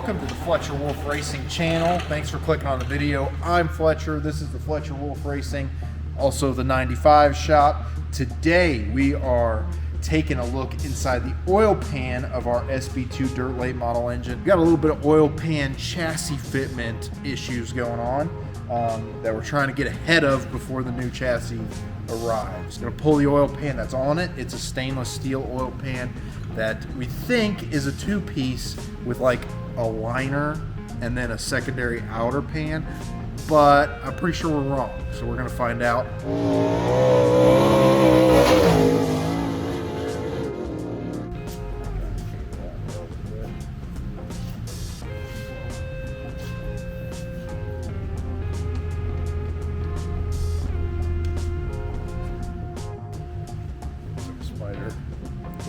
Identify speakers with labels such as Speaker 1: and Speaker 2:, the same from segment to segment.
Speaker 1: welcome to the Fletcher Wolf Racing channel. Thanks for clicking on the video. I'm Fletcher. This is the Fletcher Wolf Racing, also the 95 shop. Today we are taking a look inside the oil pan of our SB2 dirt late model engine. We've got a little bit of oil pan chassis fitment issues going on that we're trying to get ahead of before the new chassis arrives. Gonna pull the oil pan that's on it. It's a stainless steel oil pan that we think is a two-piece with like a liner and then a secondary outer pan, but I'm pretty sure we're wrong, so we're gonna find out.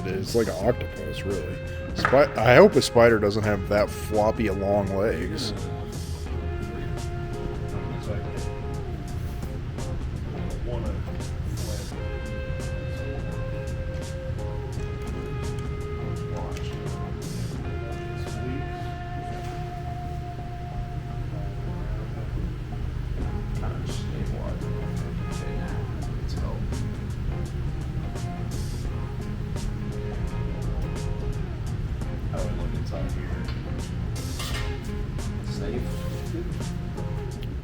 Speaker 2: It's like an octopus, really. I hope a spider doesn't have that floppy long legs.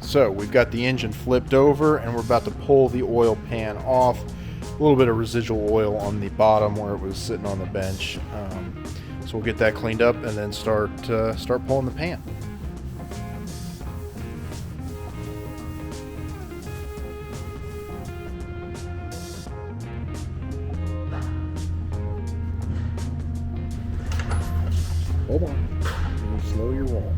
Speaker 2: So we've got the engine flipped over and we're about to pull the oil pan off. A little bit of residual oil on the bottom where it was sitting on the bench. So we'll get that cleaned up and then start pulling the pan. Hold on, slow your roll.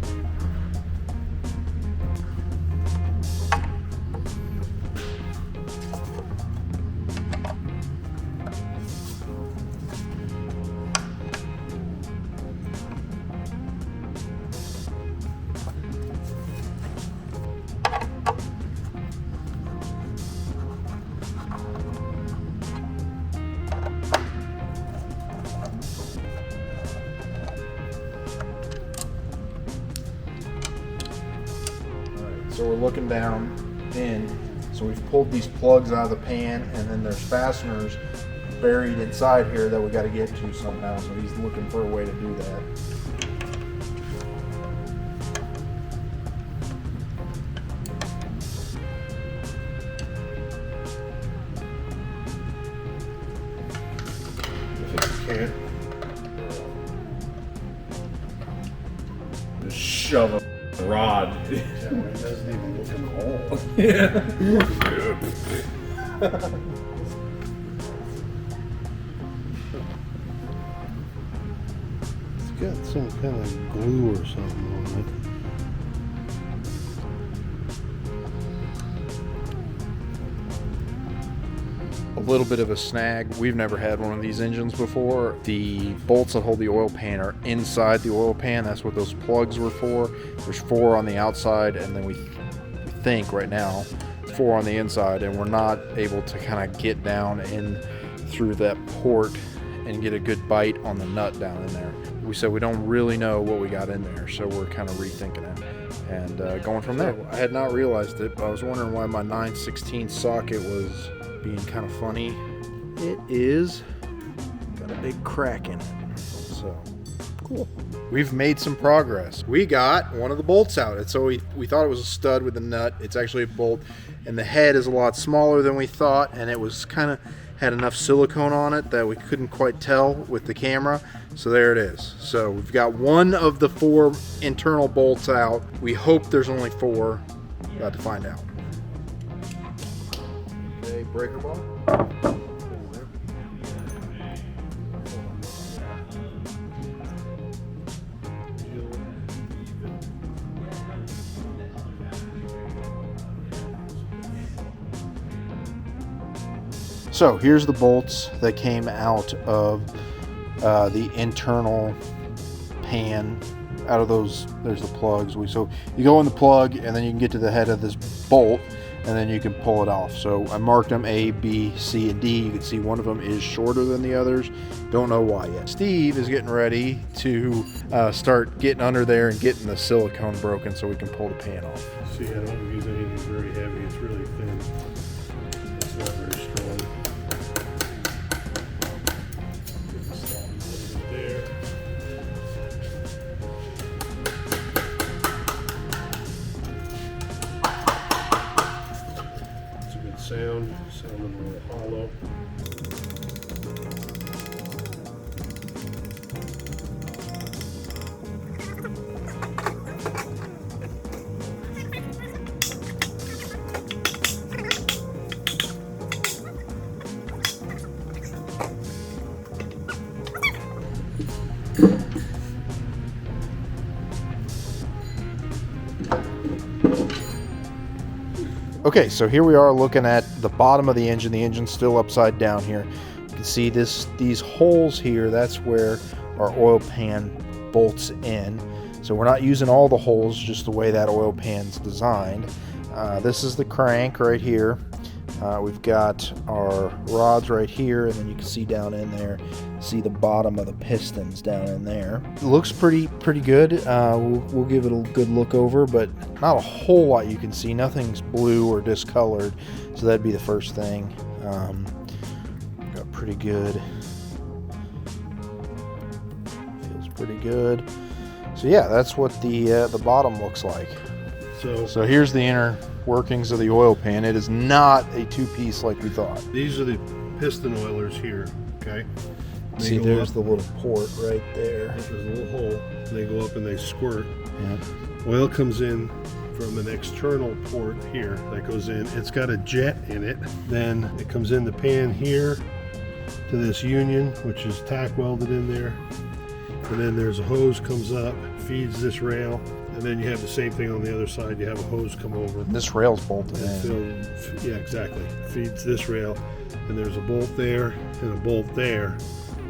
Speaker 2: So we're looking down in, so we've pulled these plugs out of the pan, and then there's fasteners buried inside here that we got to get to somehow, so he's looking for a way to do that. If you can. Just shove a rod. It doesn't even look in the hole. Yeah.
Speaker 3: It's got some kind of glue or something on it.
Speaker 2: A little bit of a snag. We've never had one of these engines before. The bolts that hold the oil pan are inside the oil pan. That's what those plugs were for. There's 4 on the outside, and then we think right now 4 on the inside, and we're not able to kind of get down in through that port and get a good bite on the nut down in there. We said we don't really know what we got in there, so we're kind of rethinking it and going from there. I had not realized it, but I was wondering why my 9/16 socket was being kind of funny. It is got a big crack in it, so cool. We've made some progress. We got one of the bolts out. And so we thought it was a stud with a nut. It's actually a bolt, and the head is a lot smaller than we thought, and it was kind of had enough silicone on it that we couldn't quite tell with the camera. So there it is. So we've got one of the 4 internal bolts out. We hope there's only 4. About to find out. Okay, breaker bar. So here's the bolts that came out of the internal pan. Out of those, there's the plugs. So you go in the plug, and then you can get to the head of this bolt, and then you can pull it off. So I marked them A, B, C, and D. You can see one of them is shorter than the others. Don't know why yet. Steve is getting ready to start getting under there and getting the silicone broken so we can pull the pan off.
Speaker 3: See, I don't use anything very heavy. It's really thin. It's not very strong. Get the stop a little bit there. It's a good sound. Sounding a little hollow.
Speaker 2: Okay, so here we are looking at the bottom of the engine. The engine's still upside down here. You can see these holes here, that's where our oil pan bolts in. So we're not using all the holes, just the way that oil pan's designed. This is the crank right here. We've got our rods right here, and then you can see down in there, see the bottom of the pistons down in there. It looks pretty good. We'll give it a good look over, but not a whole lot you can see. Nothing's blue or discolored, so that'd be the first thing. Got pretty good. Feels pretty good. So yeah, that's what the bottom looks like. So here's the inner workings of the oil pan. It is not a two-piece like we thought.
Speaker 3: These are the piston oilers here, okay?
Speaker 2: See, there's the little port right there.
Speaker 3: There's a little hole. They go up and they squirt.
Speaker 2: Yeah.
Speaker 3: Oil comes in from an external port here that goes in. It's got a jet in it. Then it comes in the pan here to this union, which is tack welded in there. And then there's a hose comes up, feeds this rail. And then you have the same thing on the other side. You have a hose come over.
Speaker 2: This rail's bolted in.
Speaker 3: Yeah, exactly. Feeds this rail. And there's a bolt there and a bolt there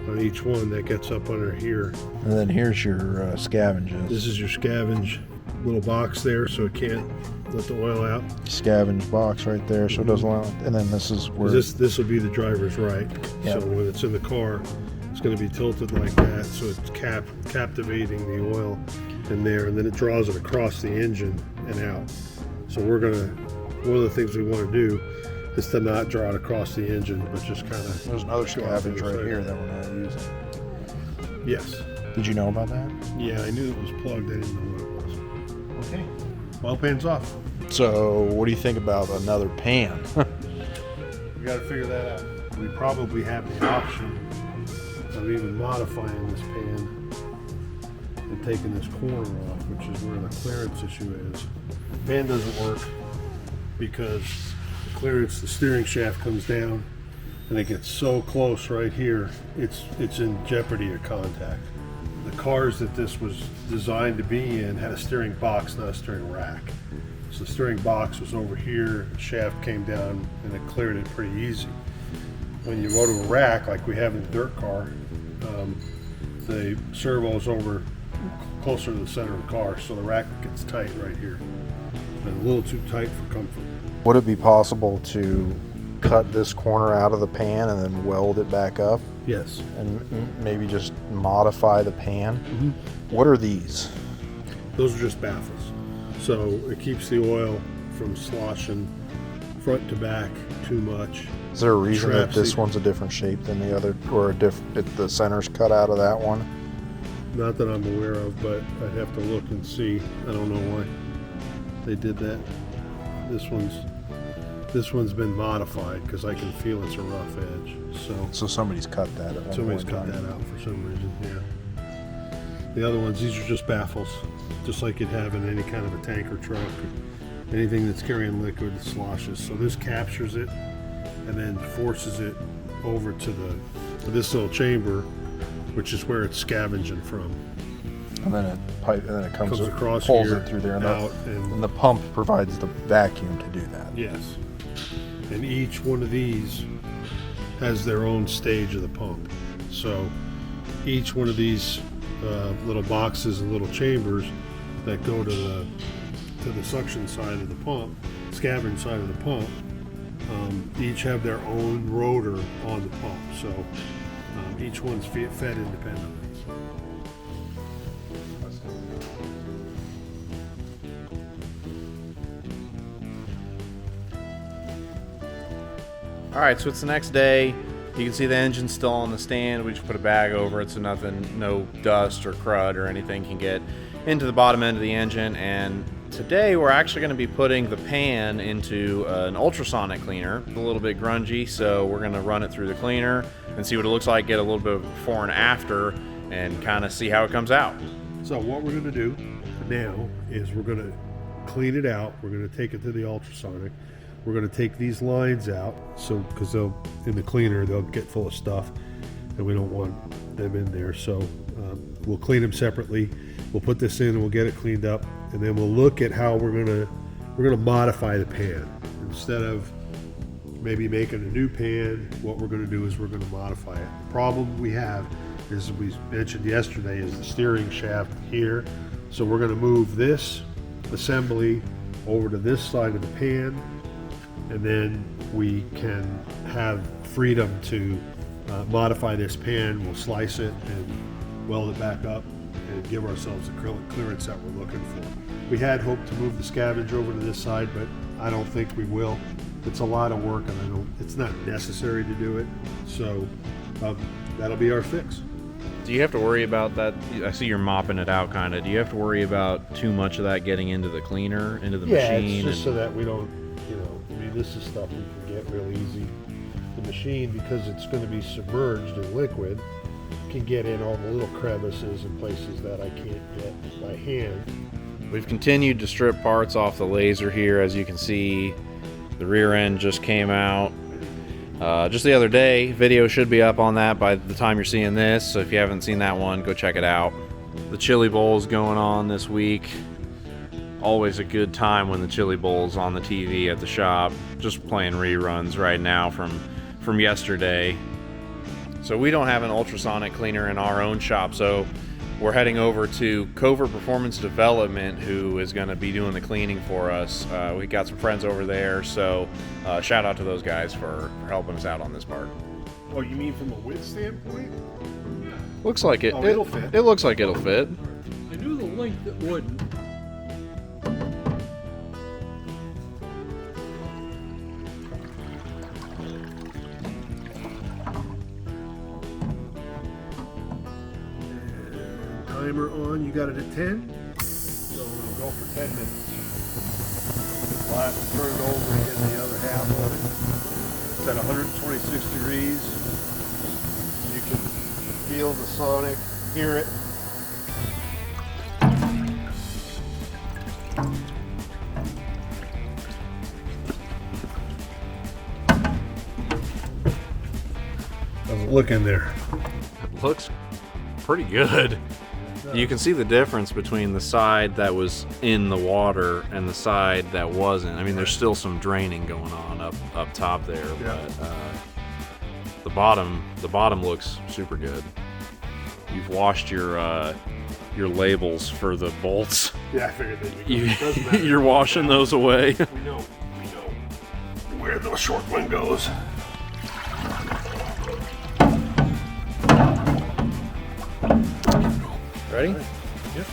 Speaker 3: on each one that gets up under here.
Speaker 2: And then here's your scavenges.
Speaker 3: This is your scavenge little box there, so it can't let the oil out.
Speaker 2: Scavenge box right there, so it doesn't allow it. And then this is where
Speaker 3: This will be the driver's right.
Speaker 2: Yep.
Speaker 3: So when it's in the car, it's going to be tilted like that, so it's captivating the oil in there, and then it draws it across the engine and out. So one of the things we want to do is to not draw it across the engine, but just kind of.
Speaker 2: there's another scavenge right here that we're not using.
Speaker 3: Yes.
Speaker 2: Did you know about that?
Speaker 3: Yeah, I knew it was plugged. I didn't know what it was. Okay. Oil pan's off.
Speaker 2: So what do you think about another pan?
Speaker 3: We got to figure that out. We probably have the option of even modifying this pan and taking this corner off, which is where the clearance issue is. The pan doesn't work because the clearance, the steering shaft comes down and it gets so close right here, it's in jeopardy of contact. The cars that this was designed to be in had a steering box, not a steering rack. So the steering box was over here, the shaft came down and it cleared it pretty easy. When you go to a rack like we have in the dirt car, the servo is over closer to the center of the car, so the rack gets tight right here. And a little too tight for comfort.
Speaker 2: Would it be possible to cut this corner out of the pan and then weld it back up?
Speaker 3: Yes.
Speaker 2: And maybe just modify the pan? Mm-hmm. What are these?
Speaker 3: Those are just baffles. So it keeps the oil from sloshing front to back too much.
Speaker 2: Is there a reason that this one's a different shape than the other, or the center's cut out of that one?
Speaker 3: Not that I'm aware of, but I'd have to look and see. I don't know why they did that. This one's been modified because I can feel it's a rough edge.
Speaker 2: So somebody's cut that at one
Speaker 3: Somebody's
Speaker 2: point
Speaker 3: cut
Speaker 2: in time.
Speaker 3: that out for some reason, yeah. The other ones, these are just baffles, just like you'd have in any kind of a tanker truck, or anything that's carrying liquid that sloshes. So this captures it and then forces it over to this little chamber, which is where it's scavenging from.
Speaker 2: And then it comes
Speaker 3: across
Speaker 2: pulls
Speaker 3: here,
Speaker 2: it through there,
Speaker 3: and
Speaker 2: the pump provides the vacuum to do that.
Speaker 3: yes. And each one of these has their own stage of the pump. So each one of these little boxes and little chambers that go to the suction side of the pump scavenger side of the pump, each have their own rotor on the pump, so each one's fed independently.
Speaker 2: All right, so it's the next day. You can see the engine's still on the stand. We just put a bag over it so no dust or crud or anything can get into the bottom end of the engine. And today we're actually going to be putting the pan into an ultrasonic cleaner. It's a little bit grungy, so we're going to run it through the cleaner and see what it looks like, get a little bit of before and after, and kind of see how it comes out.
Speaker 3: So what we're going to do now is we're going to clean it out. We're going to take it to the ultrasonic. We're going to take these lines out, so because they'll in the cleaner they'll get full of stuff, and we don't want them in there. So we'll clean them separately. We'll put this in and we'll get it cleaned up, and then we'll look at how we're gonna modify the pan. Instead of maybe making a new pan, what we're going to do is we're going to modify it. The problem we have is, we mentioned yesterday, is the steering shaft here. So we're going to move this assembly over to this side of the pan, and then we can have freedom to modify this pan. We'll slice it and weld it back up and give ourselves the clearance that we're looking for. We had hoped to move the scavenge over to this side, but I don't think we will. It's a lot of work, and it's not necessary to do it. So that'll be our fix.
Speaker 2: Do you have to worry about that? I see you're mopping it out kind of. Do you have to worry about too much of that getting into the cleaner, into the machine?
Speaker 3: Yeah, it's just so that we don't, I mean, this is stuff we can get real easy. The machine, because it's going to be submerged in liquid, can get in all the little crevices and places that I can't get by hand.
Speaker 2: We've continued to strip parts off the laser here. As you can see, the rear end just came out just the other day. Video should be up on that by the time you're seeing this, so if you haven't seen that one, go check it out. The Chili Bowl's going on this week. Always a good time when the Chili Bowl's on the TV at the shop. Just playing reruns right now from yesterday. So we don't have an ultrasonic cleaner in our own shop, so we're heading over to Covert Performance Development, who is going to be doing the cleaning for us. We got some friends over there, so shout out to those guys for helping us out on this part.
Speaker 3: Oh, you mean from a width standpoint?
Speaker 2: Looks like it.
Speaker 3: Oh, it'll fit.
Speaker 2: It looks like it'll fit.
Speaker 4: I knew the length that wouldn't.
Speaker 3: Timer on, you got it at 10? So we'll go for 10 minutes. We'll have to turn it over and get the other half of it. It's at 126 degrees. You can feel the sonic, hear it. How's it looking there?
Speaker 2: Looks pretty good. You can see the difference between the side that was in the water and the side that wasn't. I mean, there's still some draining going on up top there,
Speaker 3: Yeah.
Speaker 2: but the bottom looks super good. You've washed your labels for the bolts.
Speaker 3: Yeah, I figured that doesn't matter.
Speaker 2: You're washing those away.
Speaker 3: We know where the short one goes.
Speaker 2: Ready?
Speaker 3: Yep.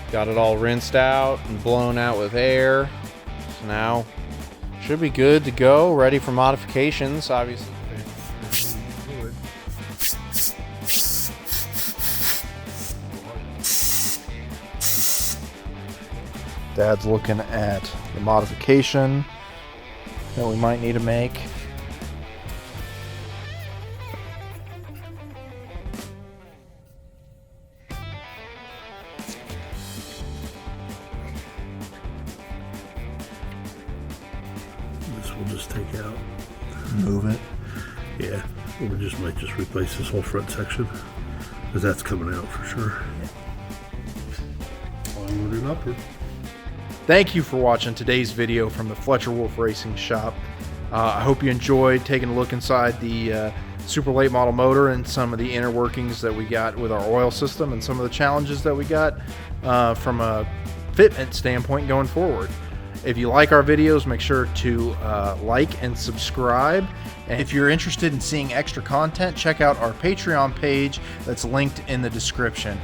Speaker 2: Got it all rinsed out and blown out with air. So now should be good to go, ready for modifications, obviously. Dad's looking at the modification that we might need to make.
Speaker 3: we'll just take out.
Speaker 1: Move it.
Speaker 3: Yeah, we might just replace this whole front section, because that's coming out for sure. Onward and upward.
Speaker 2: Thank you for watching today's video from the Fletcher Wolf Racing Shop. I hope you enjoyed taking a look inside the super late model motor and some of the inner workings that we got with our oil system and some of the challenges that we got from a fitment standpoint going forward. If you like our videos, make sure to like and subscribe. And
Speaker 1: If you're interested in seeing extra content, check out our Patreon page that's linked in the description.